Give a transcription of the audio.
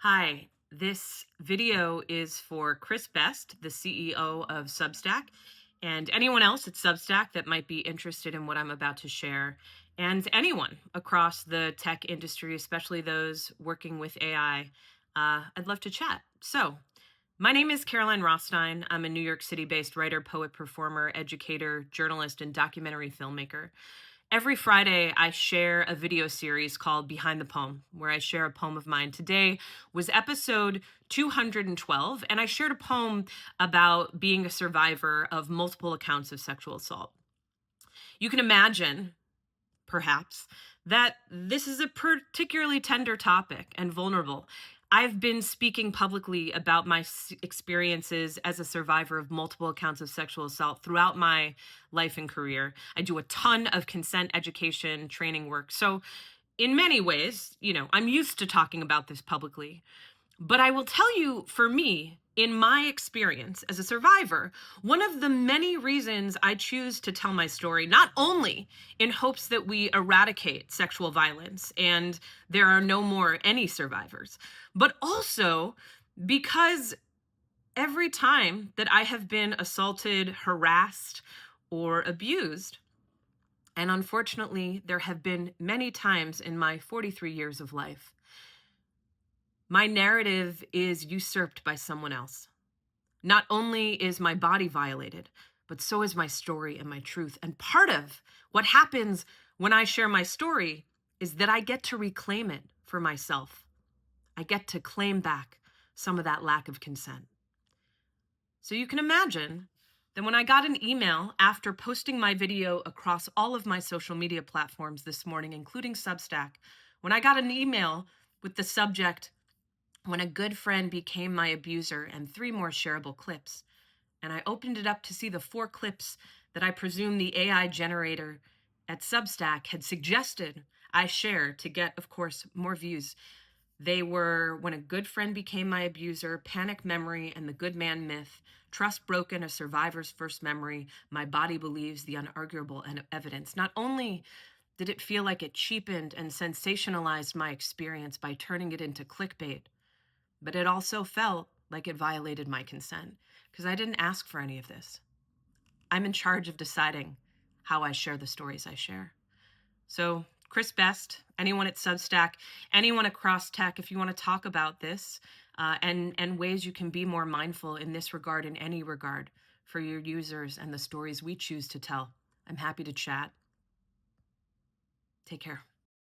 Hi, this video is for Chris Best, the CEO of Substack, and anyone else at Substack that might be interested in what I'm about to share, and anyone across the tech industry, especially those working with AI. I'd love to chat. So, my name is Caroline Rothstein. I'm a New York City based writer, poet, performer, educator, journalist, and documentary filmmaker. Every Friday, I share a video series called Behind the Poem, where I share a poem of mine. Today was episode 212, and I shared a poem about being a survivor of multiple accounts of sexual assault. You can imagine, perhaps, that this is a particularly tender topic and vulnerable. I've been speaking publicly about my experiences as a survivor of multiple accounts of sexual assault throughout my life and career. I do a ton of consent education training work. So, in many ways, I'm used to talking about this publicly. But I will tell you, for me, in my experience as a survivor, one of the many reasons I choose to tell my story, not only in hopes that we eradicate sexual violence and there are no more any survivors, but also because every time that I have been assaulted, harassed, or abused, and unfortunately, there have been many times in my 43 years of life, my narrative is usurped by someone else. Not only is my body violated, but so is my story and my truth. And part of what happens when I share my story is that I get to reclaim it for myself. I get to claim back some of that lack of consent. So you can imagine that when I got an email after posting my video across all of my social media platforms this morning, including Substack, when I got an email with the subject, "When a good friend became my abuser," and 3 more shareable clips. And I opened it up to see the 4 clips that I presume the AI generator at Substack had suggested I share to get, of course, more views. They were "When a good friend became my abuser," "Panic Memory," and "The Good Man Myth," "Trust Broken, a Survivor's First Memory," "My Body Believes the Unarguable Evidence." Not only did it feel like it cheapened and sensationalized my experience by turning it into clickbait, but it also felt like it violated my consent because I didn't ask for any of this. I'm in charge of deciding how I share the stories I share. So, Chris Best, anyone at Substack, anyone across tech, if you want to talk about this and ways you can be more mindful in this regard, in any regard, for your users and the stories we choose to tell, I'm happy to chat. Take care.